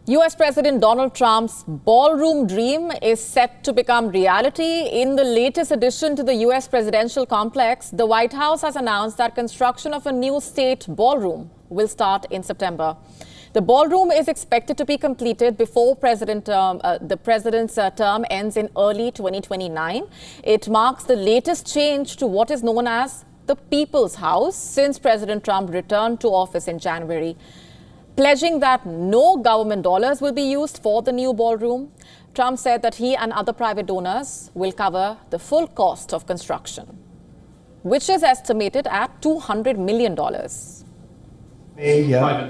US President Donald Trump's ballroom dream is set to become reality. In the latest addition to the US presidential complex, the White House has announced that construction of a new state ballroom will start in September. The ballroom is expected to be completed before the president's term ends in early 2029. It marks the latest change to what is known as the People's House since President Trump returned to office in January. Pledging that no government dollars will be used for the new ballroom, Trump said that he and other private donors will cover the full cost of construction, which is estimated at $200 million. Private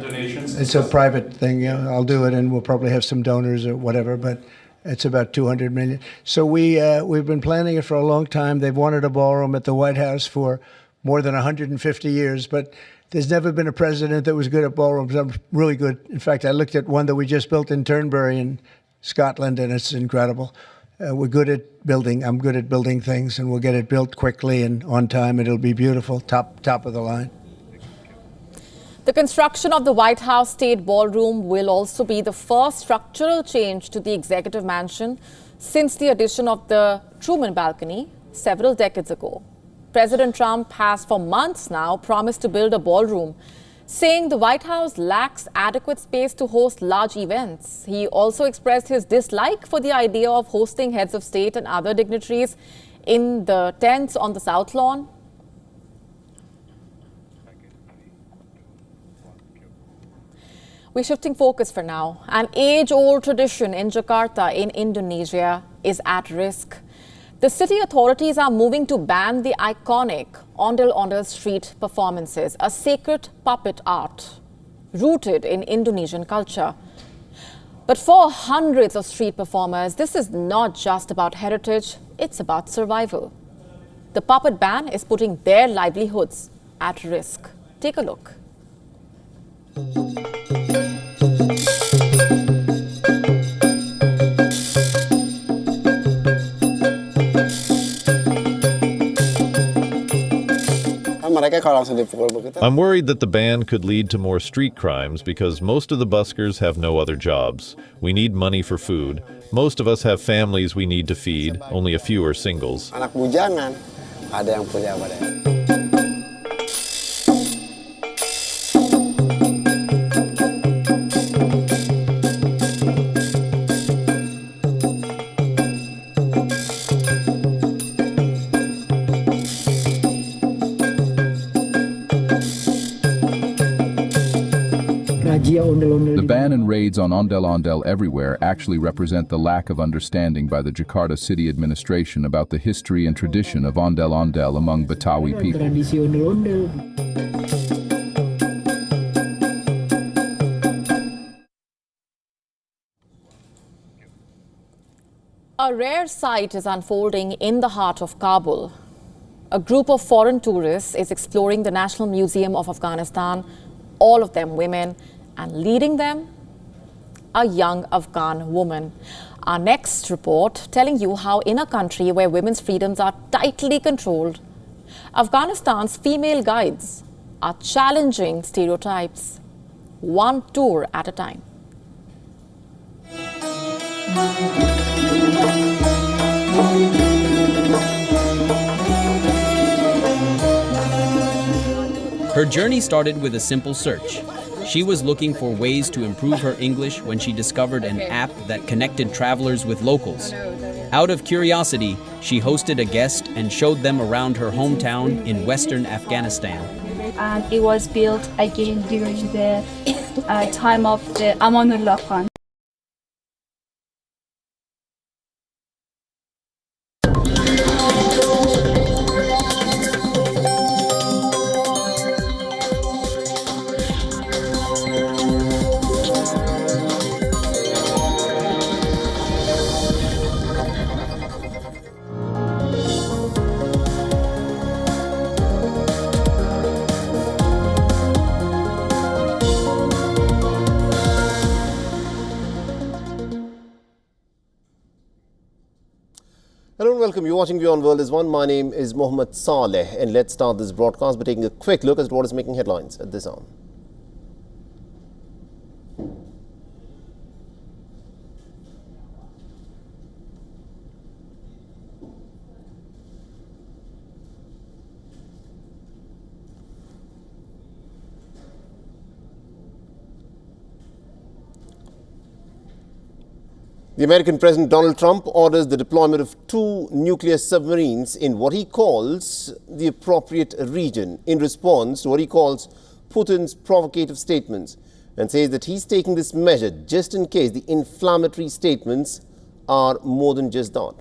donations? It's a private thing. Yeah, I'll do it, and we'll probably have some donors or whatever, but it's about $200 million. So we've been planning it for a long time. They've wanted a ballroom at the White House for more than 150 years, but there's never been a president that was good at ballrooms. I'm really good. In fact, I looked at one that we just built in Turnberry in Scotland, and it's incredible. We're good at building. I'm good at building things, and we'll get it built quickly and on time. It'll be beautiful, top of the line. The construction of the White House State Ballroom will also be the first structural change to the executive mansion since the addition of the Truman balcony several decades ago. President Trump has for months now promised to build a ballroom, saying the White House lacks adequate space to host large events. He also expressed his dislike for the idea of hosting heads of state and other dignitaries in the tents on the South Lawn. We're shifting focus for now. An age-old tradition in Jakarta in Indonesia is at risk. The city authorities are moving to ban the iconic ondel-ondel street performances, a sacred puppet art rooted in Indonesian culture. But for hundreds of street performers, this is not just about heritage, it's about survival. The puppet ban is putting their livelihoods at risk. Take a look. I'm worried that the ban could lead to more street crimes because most of the buskers have no other jobs. We need money for food. Most of us have families we need to feed. Only a few are singles. The ban and raids on ondel-ondel everywhere actually represent the lack of understanding by the Jakarta city administration about the history and tradition of ondel-ondel among Betawi people. A rare sight is unfolding in the heart of Kabul. A group of foreign tourists is exploring the National Museum of Afghanistan, all of them women, and leading them, a young Afghan woman. Our next report telling you how in a country where women's freedoms are tightly controlled, Afghanistan's female guides are challenging stereotypes, one tour at a time. Her journey started with a simple search. She was looking for ways to improve her English when she discovered an app that connected travelers with locals. Out of curiosity, she hosted a guest and showed them around her hometown in western Afghanistan. And it was built again during the time of the Amanullah Khan. Hello and welcome. You're watching WION The World is One. My name is Mohammed Saleh, and let's start this broadcast by taking a quick look at what is making headlines at this hour. The American President Donald Trump orders the deployment of 2 nuclear submarines in what he calls the appropriate region in response to what he calls Putin's provocative statements, and says that he's taking this measure just in case the inflammatory statements are more than just that.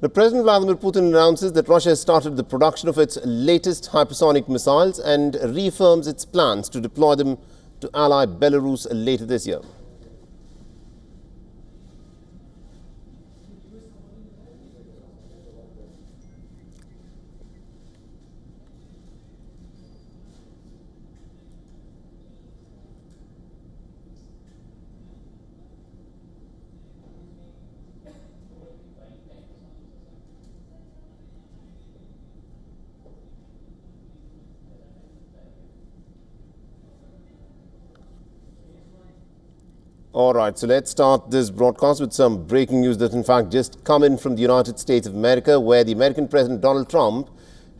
The President Vladimir Putin announces that Russia has started the production of its latest hypersonic missiles and reaffirms its plans to deploy them to ally Belarus later this year. All right, so let's start this broadcast with some breaking news that in fact just come in from the United States of America, where the American President Donald Trump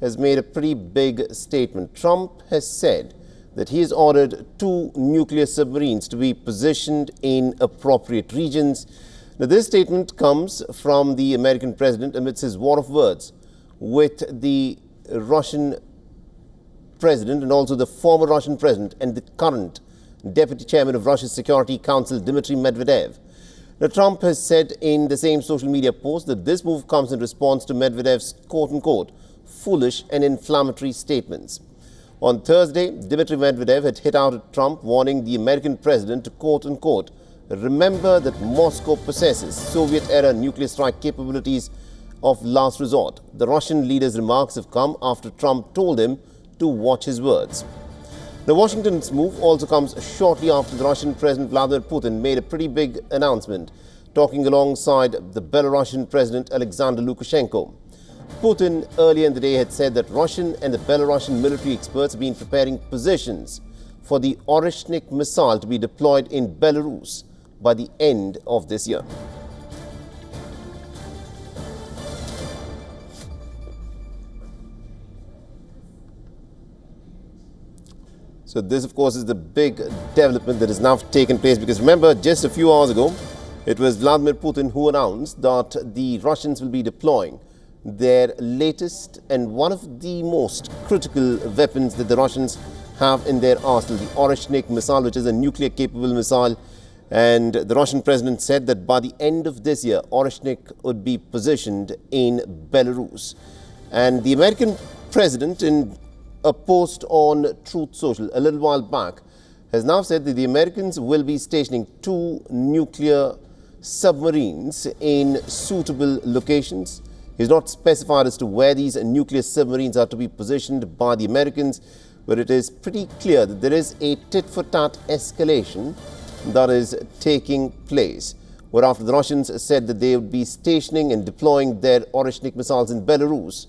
has made a pretty big statement. Trump has said that he has ordered 2 nuclear submarines to be positioned in appropriate regions. Now, this statement comes from the American president amidst his war of words with the Russian president and also the former Russian president and the current Deputy Chairman of Russia's Security Council, Dmitry Medvedev. Now, Trump has said in the same social media post that this move comes in response to Medvedev's quote-unquote foolish and inflammatory statements. On Thursday, Dmitry Medvedev had hit out at Trump, warning the American president to quote-unquote remember that Moscow possesses Soviet-era nuclear strike capabilities of last resort. The Russian leader's remarks have come after Trump told him to watch his words. Now, Washington's move also comes shortly after the Russian President Vladimir Putin made a pretty big announcement, talking alongside the Belarusian President Alexander Lukashenko. Putin earlier in the day had said that Russian and the Belarusian military experts have been preparing positions for the Oreshnik missile to be deployed in Belarus by the end of this year. So this, of course, is the big development that has now taken place, because remember, just a few hours ago, it was Vladimir Putin who announced that the Russians will be deploying their latest and one of the most critical weapons that the Russians have in their arsenal, the Oreshnik missile, which is a nuclear-capable missile. And the Russian president said that by the end of this year, Oreshnik would be positioned in Belarus. And the American president, in a post on Truth Social a little while back, has now said that the Americans will be stationing 2 nuclear submarines in suitable locations. He's not specified as to where these nuclear submarines are to be positioned by the Americans, but it is pretty clear that there is a tit-for-tat escalation that is taking place, whereafter the Russians said that they would be stationing and deploying their Oreshnik missiles in Belarus.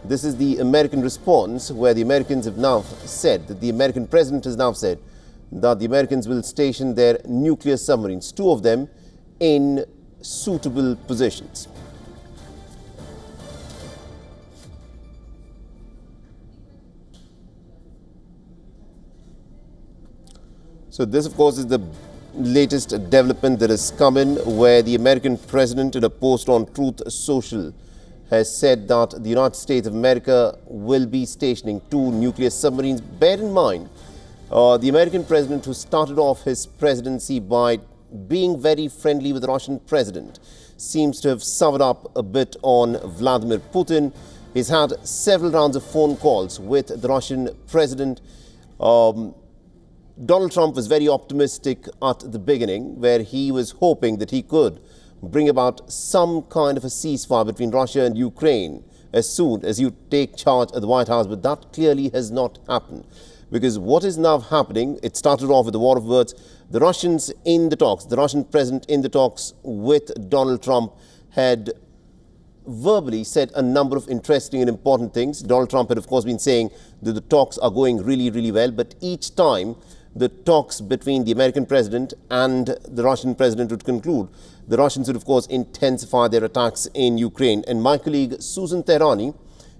This is the American response, where the Americans have now said that the American president has now said that the Americans will station their nuclear submarines, 2 of them, in suitable positions. So this, of course, is the latest development that has come in, where the American president, in a post on Truth Social, has said that the United States of America will be stationing 2 nuclear submarines. Bear in mind, the American president, who started off his presidency by being very friendly with the Russian president, seems to have soured up a bit on Vladimir Putin. He's had several rounds of phone calls with the Russian president. Donald Trump was very optimistic at the beginning, where he was hoping that he could bring about some kind of a ceasefire between Russia and Ukraine as soon as you take charge at the White House. But that clearly has not happened, because what is now happening, it started off with the war of words. The Russians in the talks, the Russian president in the talks with Donald Trump, had verbally said a number of interesting and important things. Donald Trump had, of course, been saying that the talks are going really, really well, but each time the talks between the American president and the Russian president would conclude, the Russians would, of course, intensify their attacks in Ukraine. And my colleague Susan Tehrani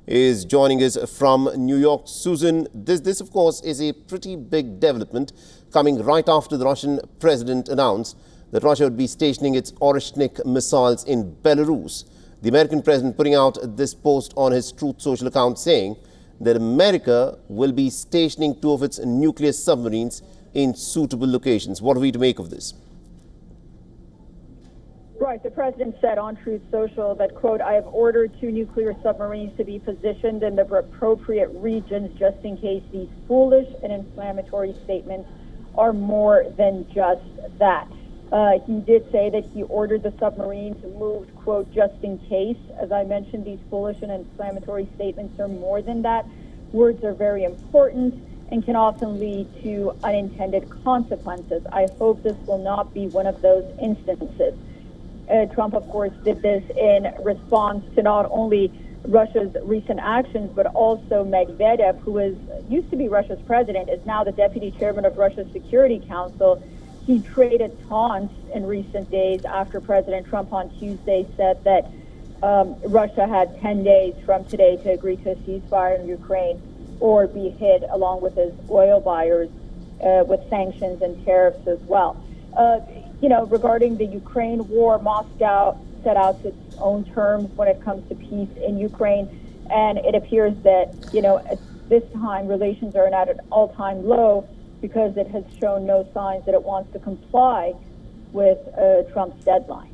is joining us from New York. Susan, this, of course, is a pretty big development coming right after the Russian president announced that Russia would be stationing its Oreshnik missiles in Belarus. The American president putting out this post on his Truth Social account saying that America will be stationing 2 of its nuclear submarines in suitable locations. What are we to make of this? Right. The president said on Truth Social that, quote, "I have ordered 2 nuclear submarines to be positioned in the appropriate regions just in case these foolish and inflammatory statements are more than just that." He did say that he ordered the submarines moved, quote, "just in case." As I mentioned, these foolish and inflammatory statements are more than that. Words are very important and can often lead to unintended consequences. I hope this will not be one of those instances. Trump, of course, did this in response to not only Russia's recent actions, but also Medvedev, who used to be Russia's president, is now the deputy chairman of Russia's Security Council. He traded taunts in recent days after President Trump on Tuesday said that Russia had 10 days from today to agree to a ceasefire in Ukraine or be hit along with his oil buyers with sanctions and tariffs as well. Regarding the Ukraine war, Moscow set out its own terms when it comes to peace in Ukraine. And it appears that, at this time, relations are at an all-time low because it has shown no signs that it wants to comply with Trump's deadline.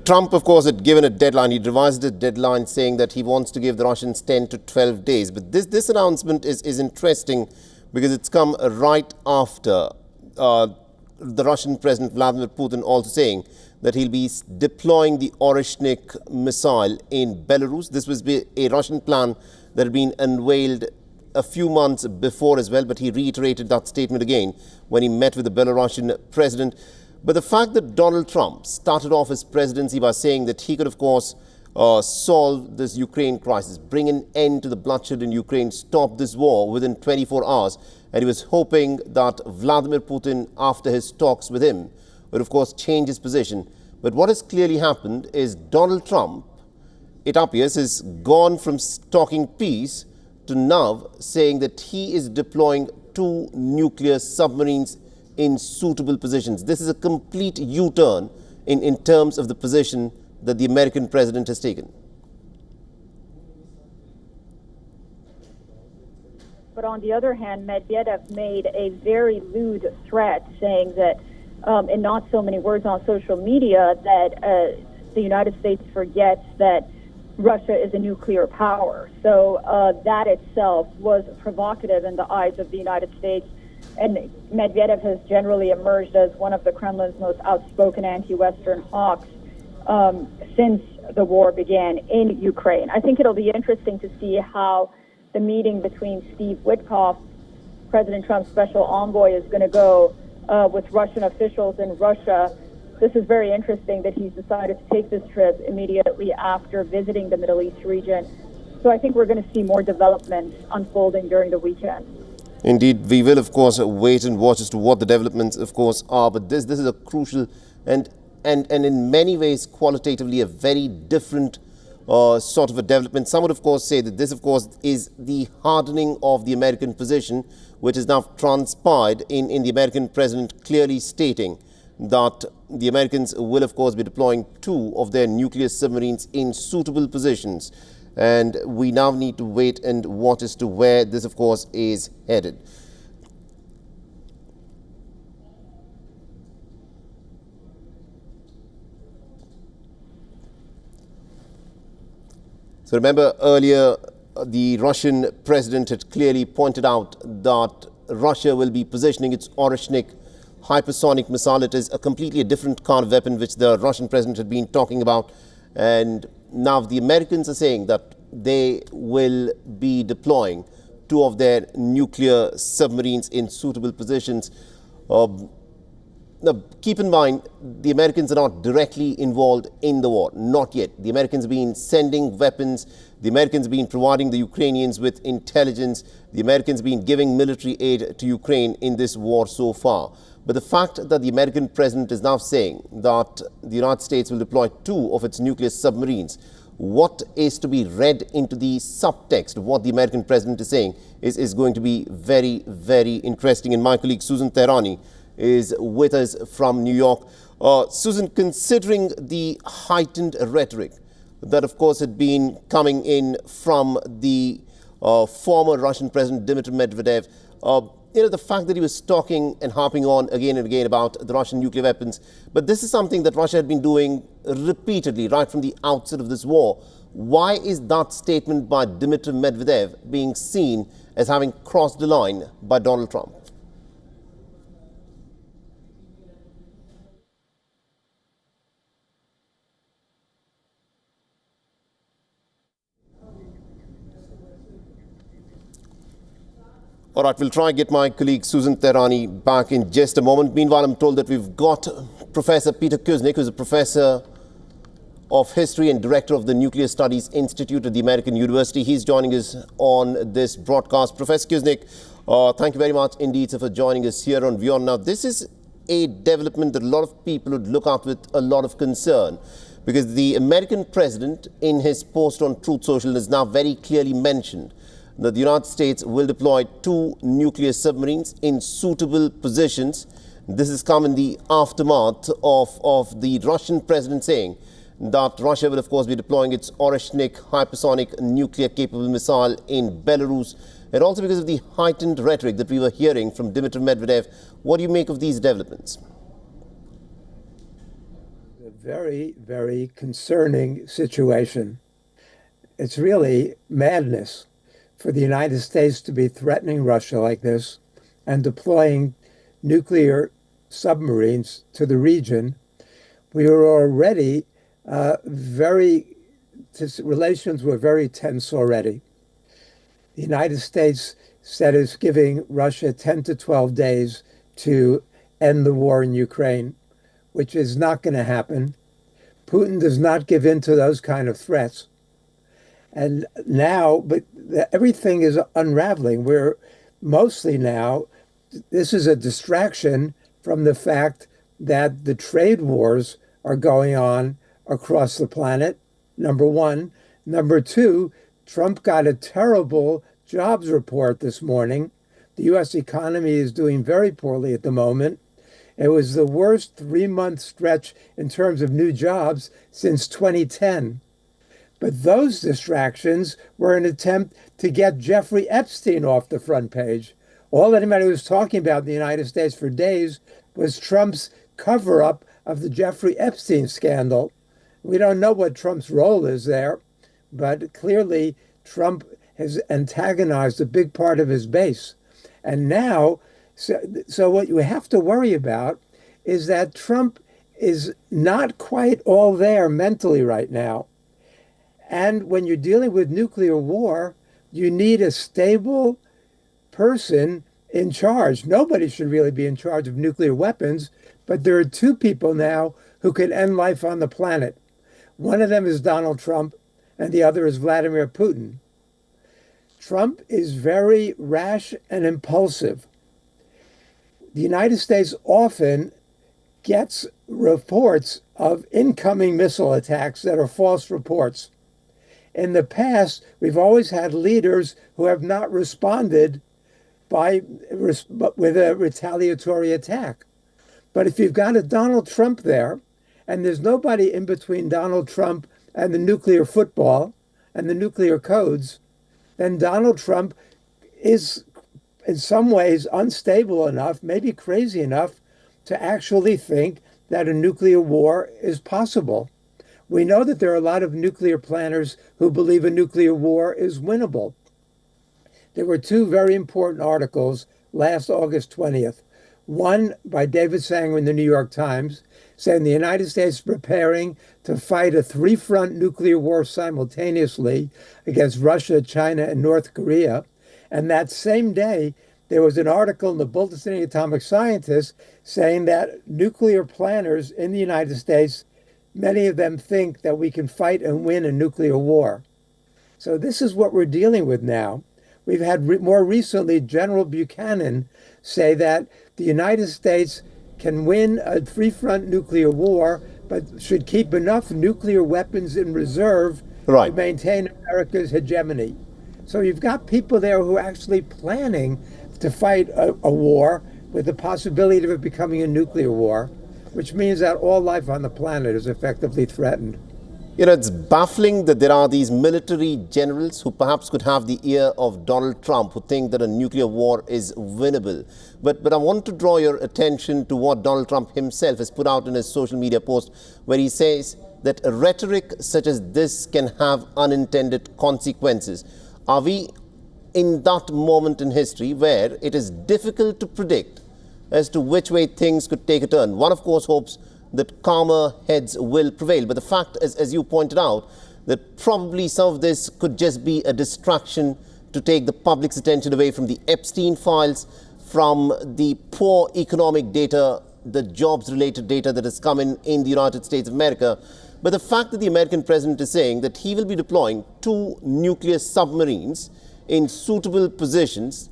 Trump, of course, had given a deadline. He revised the deadline saying that he wants to give the Russians 10 to 12 days. But this announcement is interesting because it's come right after the Russian President Vladimir Putin also saying that he'll be deploying the Oreshnik missile in Belarus. This was a Russian plan that had been unveiled a few months before as well, but he reiterated that statement again when he met with the Belarusian president. But the fact that Donald Trump started off his presidency by saying that he could, of course, solve this Ukraine crisis, bring an end to the bloodshed in Ukraine, stop this war within 24 hours. And he was hoping that Vladimir Putin, after his talks with him, would, of course, change his position. But what has clearly happened is Donald Trump, it appears, has gone from talking peace to now saying that he is deploying 2 nuclear submarines in suitable positions. This is a complete U-turn in terms of the position that the American president has taken. But on the other hand, Medvedev made a very lewd threat saying that, in not so many words on social media, that the United States forgets that Russia is a nuclear power. So that itself was provocative in the eyes of the United States. And Medvedev has generally emerged as one of the Kremlin's most outspoken anti-Western hawks since the war began in Ukraine. I think it'll be interesting to see how the meeting between Steve Witkoff, President Trump's special envoy, is going to go with Russian officials in Russia. This is very interesting that he's decided to take this trip immediately after visiting the Middle East region. So I think we're going to see more developments unfolding during the weekend. Indeed, we will, of course, wait and watch as to what the developments, of course, are. But this is a crucial and in many ways qualitatively a very different sort of a development. Some would, of course, say that this, of course, is the hardening of the American position, which is now transpired in the American president clearly stating that the Americans will, of course, be deploying 2 of their nuclear submarines in suitable positions. And we now need to wait and watch as to where this, of course, is headed. So remember earlier, the Russian president had clearly pointed out that Russia will be positioning its Oreshnik hypersonic missile. It is a completely different kind of weapon which the Russian president had been talking about. And now the Americans are saying that they will be deploying 2 of their nuclear submarines in suitable positions. Now, keep in mind, the Americans are not directly involved in the war, not yet. The Americans have been sending weapons, the Americans have been providing the Ukrainians with intelligence, the Americans have been giving military aid to Ukraine in this war so far. But the fact that the American president is now saying that the United States will deploy 2 of its nuclear submarines, what is to be read into the subtext of what the American president is saying is going to be very, very interesting. And my colleague Susan Tehrani is with us from New York. Susan, considering the heightened rhetoric that, of course, had been coming in from the former Russian President Dmitry Medvedev, the fact that he was talking and harping on again and again about the Russian nuclear weapons, but this is something that Russia had been doing repeatedly right from the outset of this war. Why is that statement by Dmitry Medvedev being seen as having crossed the line by Donald Trump? All right, we'll try and get my colleague Susan Tehrani back in just a moment. Meanwhile, I'm told that we've got Professor Peter Kuznick, who's a professor of history and director of the Nuclear Studies Institute at the American University. He's joining us on this broadcast. Professor Kuznick, thank you very much indeed for joining us here on WION. Now, this is a development that a lot of people would look at with a lot of concern, because the American president in his post on Truth Social has now very clearly mentioned that the United States will deploy 2 nuclear submarines in suitable positions. This has come in the aftermath of the Russian president saying that Russia will, of course, be deploying its Oreshnik hypersonic nuclear-capable missile in Belarus, and also because of the heightened rhetoric that we were hearing from Dmitry Medvedev. What do you make of these developments? A very, very concerning situation. It's really madness for the United States to be threatening Russia like this and deploying nuclear submarines to the region. We were already relations were very tense already. The United States said it's giving Russia 10 to 12 days to end the war in Ukraine, which is not going to happen. Putin does not give in to those kind of threats. And now, but everything is unraveling. We're mostly now, this is a distraction from the fact that the trade wars are going on across the planet, number one. Number two, Trump got a terrible jobs report this morning. The U.S. economy is doing very poorly at the moment. It was the worst 3-month stretch in terms of new jobs since 2010. But those distractions were an attempt to get Jeffrey Epstein off the front page. All anybody was talking about in the United States for days was Trump's cover-up of the Jeffrey Epstein scandal. We don't know what Trump's role is there, but clearly Trump has antagonized a big part of his base. And now, so what you have to worry about is that Trump is not quite all there mentally right now. And when you're dealing with nuclear war, you need a stable person in charge. Nobody should really be in charge of nuclear weapons, but there are 2 people now who can end life on the planet. One of them is Donald Trump, and the other is Vladimir Putin. Trump is very rash and impulsive. The United States often gets reports of incoming missile attacks that are false reports. In the past, we've always had leaders who have not responded with a retaliatory attack. But if you've got a Donald Trump there, and there's nobody in between Donald Trump and the nuclear football and the nuclear codes, then Donald Trump is in some ways unstable enough, maybe crazy enough, to actually think that a nuclear war is possible. We know that there are a lot of nuclear planners who believe a nuclear war is winnable. There were 2 very important articles last August 20th. One by David Sanger in the New York Times, saying the United States is preparing to fight a 3-front nuclear war simultaneously against Russia, China, and North Korea. And that same day, There was an article in the Bulletin of the Atomic Scientists saying that nuclear planners in the United States, many of them think that we can fight and win a nuclear war. So this is what we're dealing with now. We've had more recently General Buchanan say that the United States can win a three-front nuclear war, but should keep enough nuclear weapons in reserve to maintain America's hegemony. So you've got people there who are actually planning to fight a war with the possibility of it becoming a nuclear war, which means that all life on the planet is effectively threatened. You know, it's baffling that there are these military generals who perhaps could have the ear of Donald Trump, who think that a nuclear war is winnable. But I want to draw your attention to what Donald Trump himself has put out in his social media post, where he says that a rhetoric such as this can have unintended consequences. Are we in that moment in history where it is difficult to predict as to which way things could take a turn? One, of course, hopes that calmer heads will prevail. But the fact, as you pointed out, that probably some of this could just be a distraction to take the public's attention away from the Epstein files, from the poor economic data, the jobs-related data that has come in the United States of America. But the fact that the American president is saying that he will be deploying 2 nuclear submarines in suitable positions,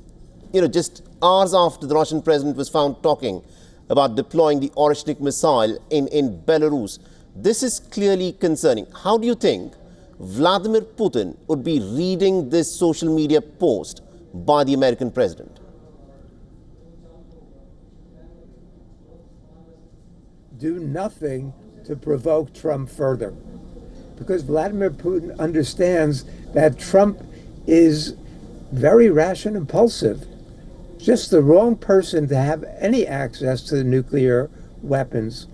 you know, just hours after the Russian president was found talking about deploying the Oreshnik missile in Belarus. This is clearly concerning. How do you think Vladimir Putin would be reading this social media post by the American president? Do nothing to provoke Trump further, because Vladimir Putin understands that Trump is very rash and impulsive, just the wrong person to have any access to the nuclear weapons.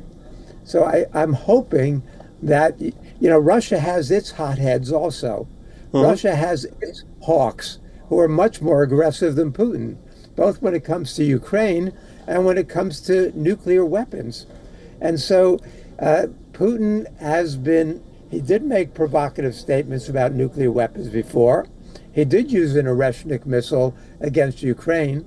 So I'm hoping that, you know, Russia has its hotheads also. Russia has its hawks who are much more aggressive than Putin, both when it comes to Ukraine and when it comes to nuclear weapons. And so Putin he did make provocative statements about nuclear weapons before. He did use an Oreshnik missile against Ukraine.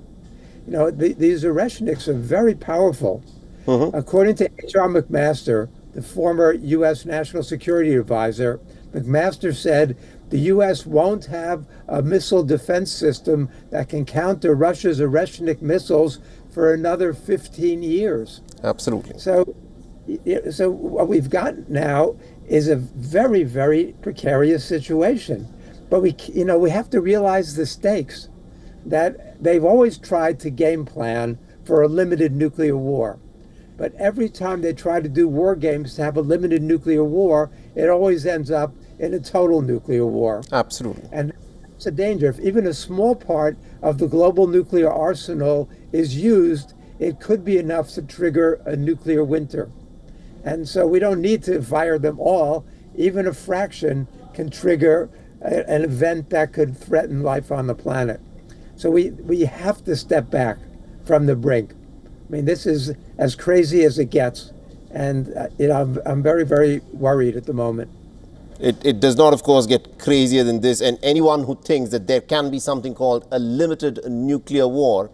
You know, these Oreshniks are very powerful. According to H.R. McMaster, the former U.S. National Security Advisor, McMaster said the U.S. won't have a missile defense system that can counter Russia's Oreshnik missiles for another 15 years. Absolutely. So what we've got now is a very, very precarious situation. But we have to realize the stakes, that they've always tried to game plan for a limited nuclear war. But every time they try to do war games to have a limited nuclear war, it always ends up in a total nuclear war. Absolutely. And it's a danger. If even a small part of the global nuclear arsenal is used, it could be enough to trigger a nuclear winter. And so we don't need to fire them all. Even a fraction can trigger an event that could threaten life on the planet. So we have to step back from the brink. I mean, this is as crazy as it gets. And I'm very, very worried at the moment. It does not, of course, get crazier than this. And anyone who thinks that there can be something called a limited nuclear war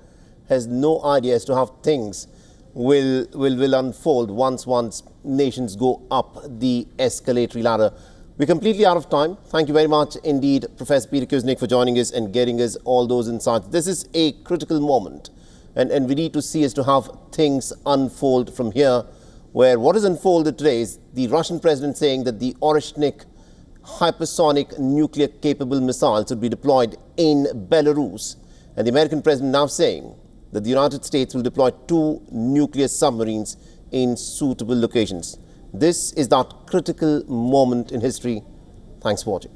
has no idea as to how things will unfold once nations go up the escalatory ladder. We're completely out of time. Thank you very much indeed, Professor Peter Kuznick, for joining us and getting us all those insights. This is a critical moment, and we need to see as to how things unfold from here, where what is unfolded today is the Russian president saying that the Oreshnik hypersonic nuclear-capable missiles would be deployed in Belarus, and the American president now saying that the United States will deploy 2 nuclear submarines in suitable locations. This is that critical moment in history. Thanks for watching.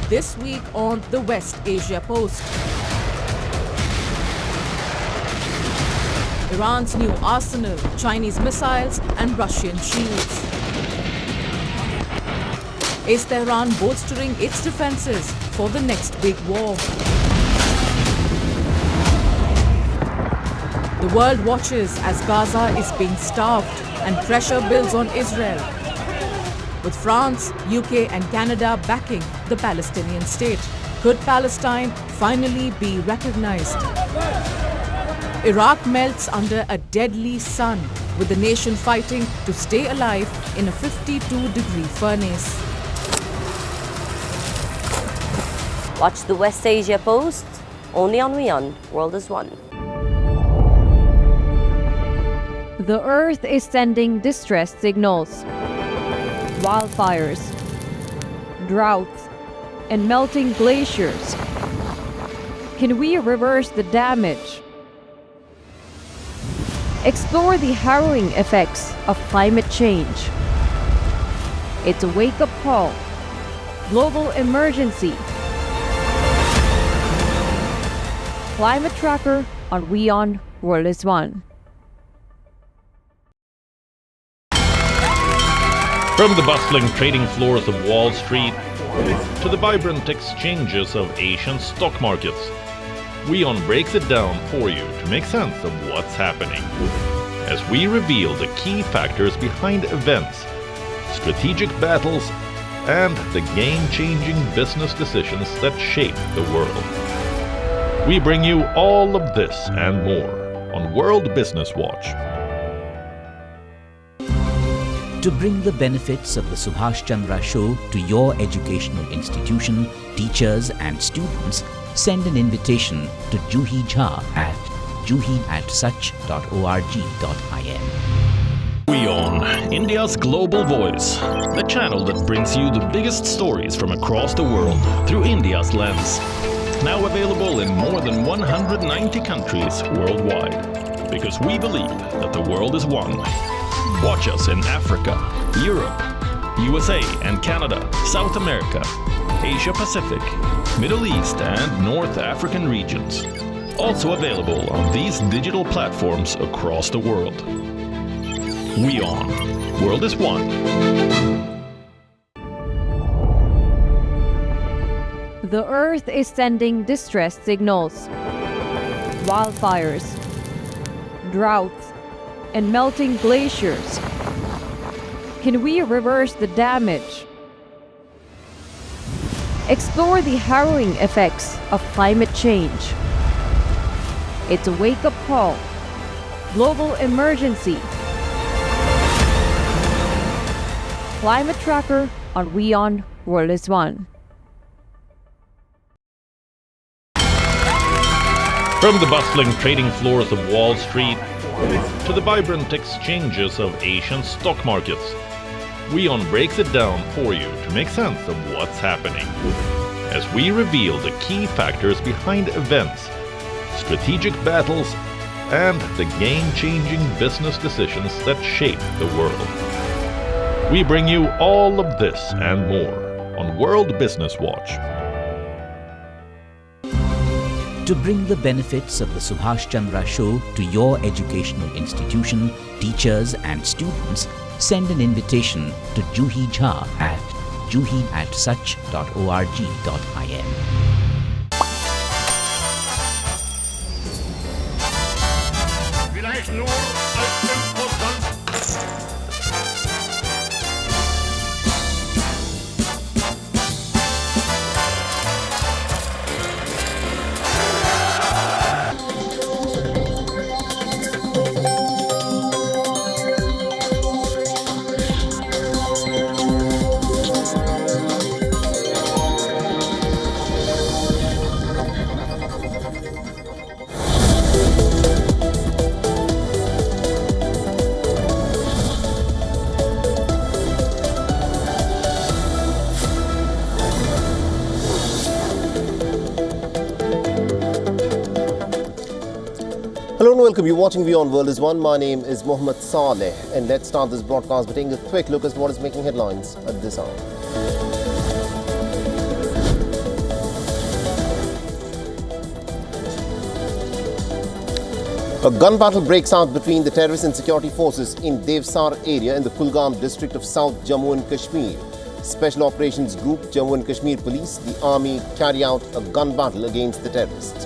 This week on the West Asia Post. Iran's new arsenal, Chinese missiles and Russian shields. Is Tehran bolstering its defenses for the next big war? The world watches as Gaza is being starved and pressure builds on Israel, with France, UK and Canada backing the Palestinian state. Could Palestine finally be recognized? Iraq melts under a deadly sun, with the nation fighting to stay alive in a 52-degree furnace. Watch the West Asia Post, only on WION. World is One. The Earth is sending distress signals. Wildfires, droughts, and melting glaciers. Can we reverse the damage? Explore the harrowing effects of climate change. It's a wake-up call. Global emergency. Climate Tracker on WION World is One. From the bustling trading floors of Wall Street to the vibrant exchanges of Asian stock markets, WION breaks it down for you to make sense of what's happening, as we reveal the key factors behind events, strategic battles, and the game-changing business decisions that shape the world. We bring you all of this and more on World Business Watch. To bring the benefits of the Subhash Chandra Show to your educational institution, teachers and students, send an invitation to Juhi Jha at juhi@such.org.in. WION, India's global voice, the channel that brings you the biggest stories from across the world through India's lens. Now available in more than 190 countries worldwide, because we believe that the world is one. Watch us in Africa, Europe, USA and Canada, South America, Asia Pacific, Middle East and North African regions. Also available on these digital platforms across the world. WION, World is One. The Earth is sending distress signals. Wildfires, droughts, and melting glaciers. Can we reverse the damage? Explore the harrowing effects of climate change. It's a wake-up call. Global emergency. Climate Tracker on WION World is One. From the bustling trading floors of Wall Street to the vibrant exchanges of Asian stock markets, WION breaks it down for you to make sense of what's happening, as we reveal the key factors behind events, strategic battles, and the game-changing business decisions that shape the world. We bring you all of this and more on World Business Watch. To bring the benefits of the Subhash Chandra Show to your educational institution, teachers and students, send an invitation to Juhi Jha at juhi@such.org.in. Hello and welcome. You're watching WION World is One. My name is Mohammed Saleh, and let's start this broadcast by taking a quick look at what is making headlines at this hour. A gun battle breaks out between the terrorists and security forces in Devsar area in the Kulgam district of South Jammu and Kashmir. Special Operations Group, Jammu and Kashmir Police, the army carry out a gun battle against the terrorists.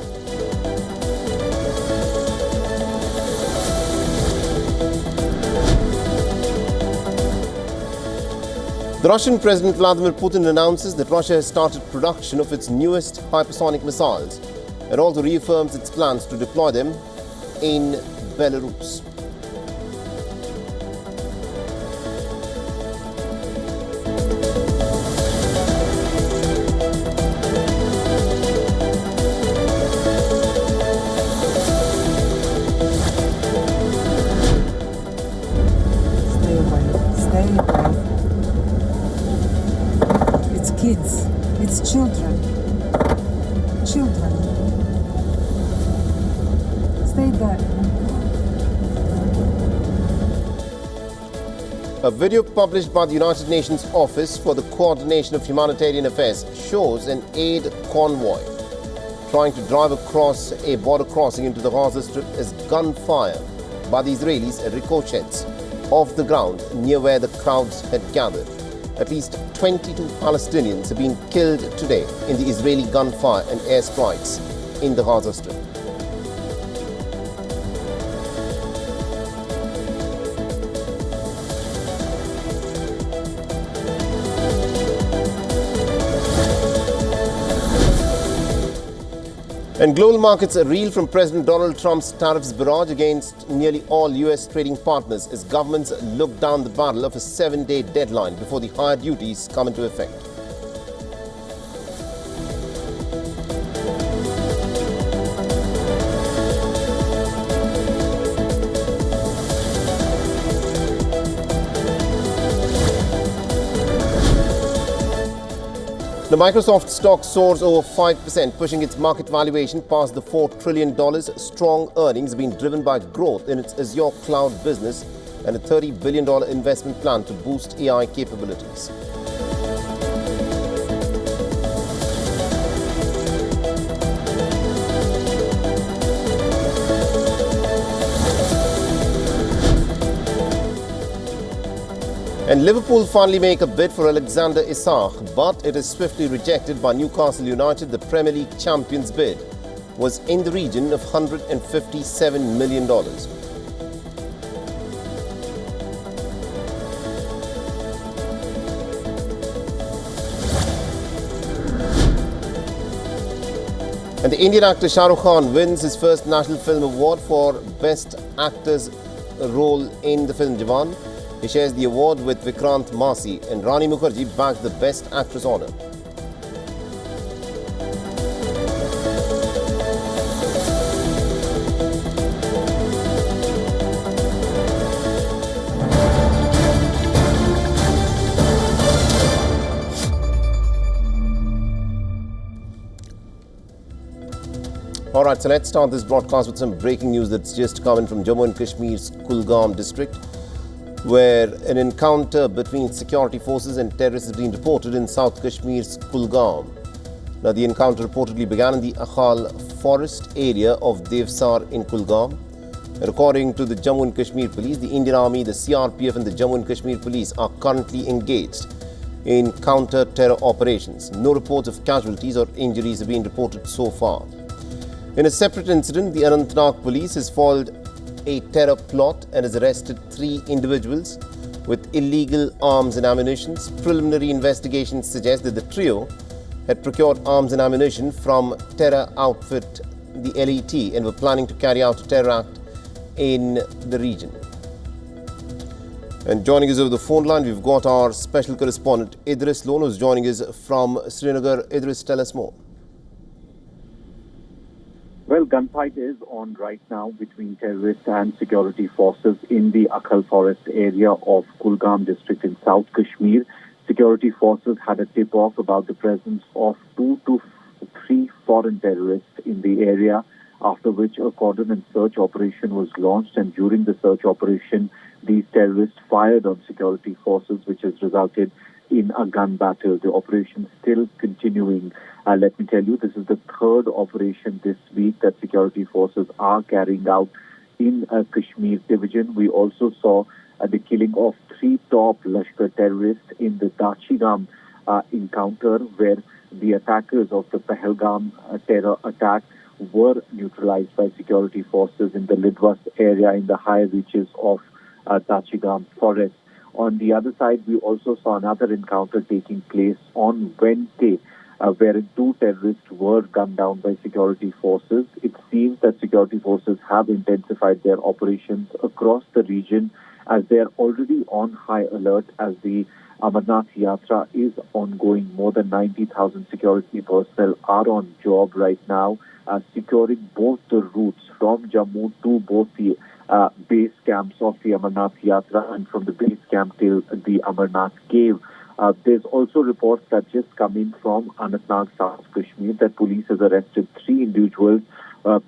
The Russian President Vladimir Putin announces that Russia has started production of its newest hypersonic missiles and also reaffirms its plans to deploy them in Belarus. Stay away. It's kids. It's children. Children. Stay there. A video published by the United Nations Office for the Coordination of Humanitarian Affairs shows an aid convoy trying to drive across a border crossing into the Gaza Strip as gunfire by the Israelis ricochets off the ground near where the crowds had gathered. At least 22 Palestinians have been killed today in the Israeli gunfire and airstrikes in the Gaza Strip. And global markets reel from President Donald Trump's tariffs barrage against nearly all U.S. trading partners as governments look down the barrel of a 7-day deadline before the higher duties come into effect. The Microsoft stock soars over 5%, pushing its market valuation past the $4 trillion. Strong earnings have been driven by growth in its Azure cloud business and a $30 billion investment plan to boost AI capabilities. And Liverpool finally make a bid for Alexander Isak, but it is swiftly rejected by Newcastle United. The Premier League champions bid was in the region of $157 million. And the Indian actor Shah Rukh Khan wins his first National Film Award for Best Actor's role in the film Jawan. He shares the award with Vikrant Massey, and Rani Mukherjee bagged the Best Actress honour. Alright, so let's start this broadcast with some breaking news that's just come in from Jammu and Kashmir's Kulgam district, where an encounter between security forces and terrorists has been reported in South Kashmir's Kulgam. Now, the encounter reportedly began in the Akhal forest area of Devsar in Kulgam. And according to the Jammu and Kashmir Police, the Indian Army, the CRPF and the Jammu and Kashmir Police are currently engaged in counter-terror operations. No reports of casualties or injuries have been reported so far. In a separate incident, the Anantnag Police has foiled a terror plot and has arrested 3 individuals with illegal arms and ammunition. Preliminary investigations suggest that the trio had procured arms and ammunition from terror outfit the LET and were planning to carry out a terror act in the region. And joining us over the phone line, we've got our special correspondent Idris Lone, who's joining us from Srinagar. Idris, tell us more. Well, gunfight is on right now between terrorists and security forces in the Akhal forest area of Kulgam district in South Kashmir. Security forces had a tip-off about the presence of 2 to 3 foreign terrorists in the area, after which a cordon and search operation was launched. And during the search operation, these terrorists fired on security forces, which has resulted in a gun battle. The operation still continuing. Let me tell you, this is the 3rd operation this week that security forces are carrying out in Kashmir division. We also saw the killing of 3 top Lashkar terrorists in the Dachigam encounter, where the attackers of the Pahalgam terror attack were neutralized by security forces in the Lidwas area in the high reaches of Dachigam forest. On the other side, we also saw another encounter taking place on Wednesday, wherein 2 terrorists were gunned down by security forces. It seems that security forces have intensified their operations across the region, as they are already on high alert as the Amarnath Yatra is ongoing. More than 90,000 security personnel are on job right now, securing both the routes from Jammu to both the base camps of the Amarnath Yatra and from the base camp till the Amarnath cave. There's also reports that just come in from Anantnag, South Kashmir, that police has arrested 3 individuals.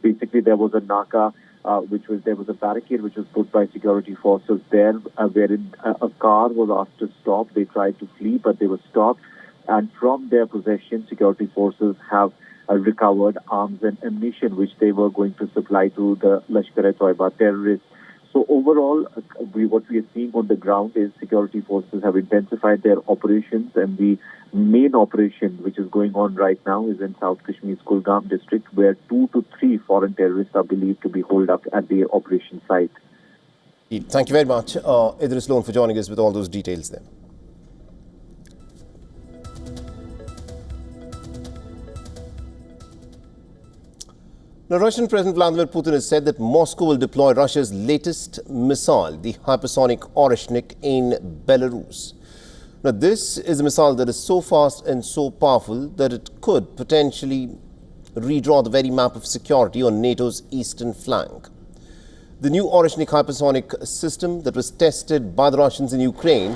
Basically, there was a naka, there was a barricade which was put by security forces there, wherein a car was asked to stop. They tried to flee, but they were stopped. And from their possession, security forces have recovered arms and ammunition, which they were going to supply to the Lashkar-e-Toiba terrorists. So overall, what we are seeing on the ground is security forces have intensified their operations, and the main operation which is going on right now is in South Kashmir's Kulgam district, where 2 to 3 foreign terrorists are believed to be holed up at the operation site. Thank you very much, Idris Loan, for joining us with all those details there. Now, Russian President Vladimir Putin has said that Moscow will deploy Russia's latest missile, the hypersonic Oreshnik, in Belarus. Now, this is a missile that is so fast and so powerful that it could potentially redraw the very map of security on NATO's eastern flank. The new Oreshnik hypersonic system that was tested by the Russians in Ukraine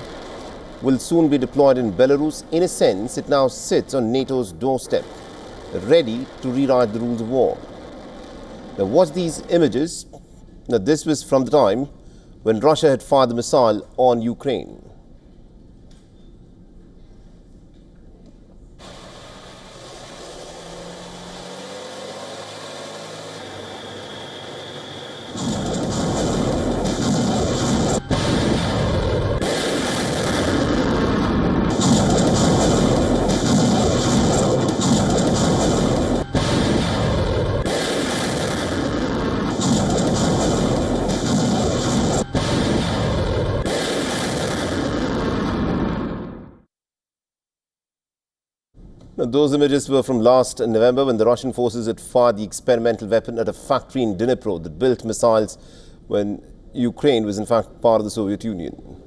will soon be deployed in Belarus. In a sense, it now sits on NATO's doorstep, ready to rewrite the rules of war. Now, watch these images. Now, this was from the time when Russia had fired the missile on Ukraine. Those images were from last November, when the Russian forces had fired the experimental weapon at a factory in Dnipro that built missiles when Ukraine was in fact part of the Soviet Union.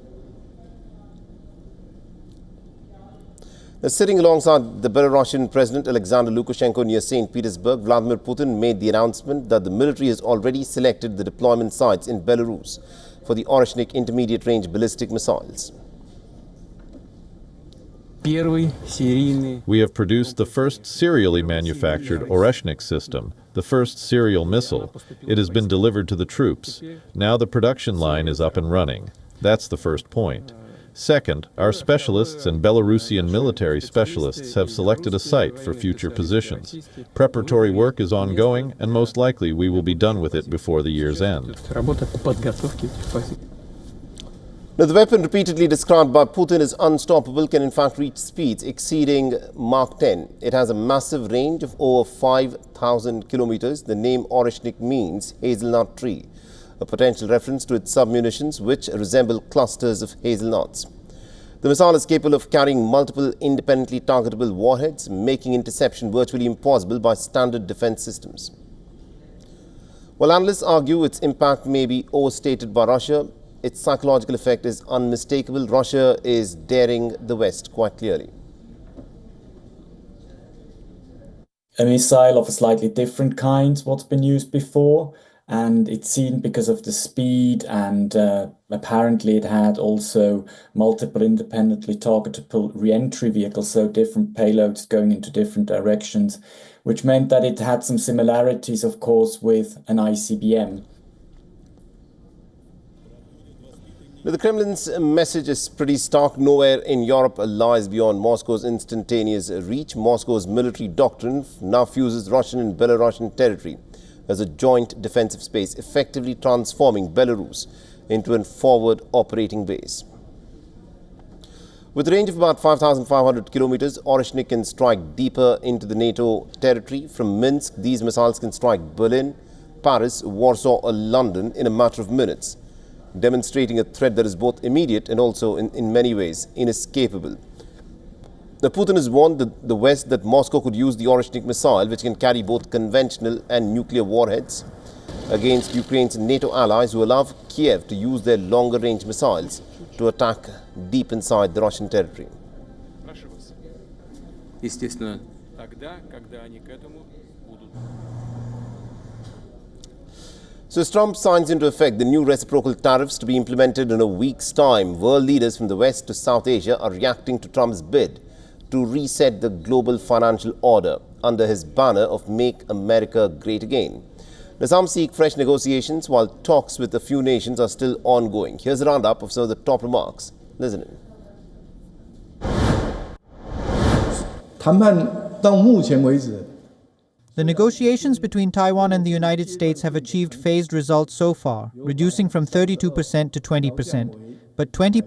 Now, sitting alongside the Belarusian President Alexander Lukashenko near St. Petersburg, Vladimir Putin made the announcement that the military has already selected the deployment sites in Belarus for the Oreshnik intermediate-range ballistic missiles. We have produced the first serially manufactured Oreshnik system, the first serial missile. It has been delivered to the troops. Now the production line is up and running. That's the first point. Second, our specialists and Belarusian military specialists have selected a site for future positions. Preparatory work is ongoing, and most likely we will be done with it before the year's end. Now, the weapon repeatedly described by Putin as unstoppable can in fact reach speeds exceeding Mach 10. It has a massive range of over 5,000 kilometers. The name Oreshnik means hazelnut tree, a potential reference to its submunitions which resemble clusters of hazelnuts. The missile is capable of carrying multiple independently targetable warheads, making interception virtually impossible by standard defense systems. While analysts argue its impact may be overstated by Russia, its psychological effect is unmistakable. Russia is daring the West quite clearly. A missile of a slightly different kind, what's been used before, and it's seen because of the speed, and apparently it had also multiple independently targetable re-entry vehicles, so different payloads going into different directions, which meant that it had some similarities, of course, with an ICBM. Now, the Kremlin's message is pretty stark. Nowhere in Europe lies beyond Moscow's instantaneous reach. Moscow's military doctrine now fuses Russian and Belarusian territory. as a joint defensive space, effectively transforming Belarus into a forward operating base. With a range of about 5,500 kilometers, Oreshnik can strike deeper into the NATO territory. From Minsk, these missiles can strike Berlin, Paris, Warsaw or London in a matter of minutes, demonstrating a threat that is both immediate and also, in many ways, inescapable. Now, Putin has warned the West that Moscow could use the Oreshnik missile, which can carry both conventional and nuclear warheads, against Ukraine's NATO allies who allow Kiev to use their longer-range missiles to attack deep inside the Russian territory. So as Trump signs into effect the new reciprocal tariffs to be implemented in a week's time, world leaders from the West to South Asia are reacting to Trump's bid to reset the global financial order under his banner of Make America Great Again. Now, some seek fresh negotiations while talks with a few nations are still ongoing. Here's a roundup of some of the top remarks. Listen in. The negotiations between Taiwan and the United States have achieved phased results so far, reducing from 32% to 20%. But 20%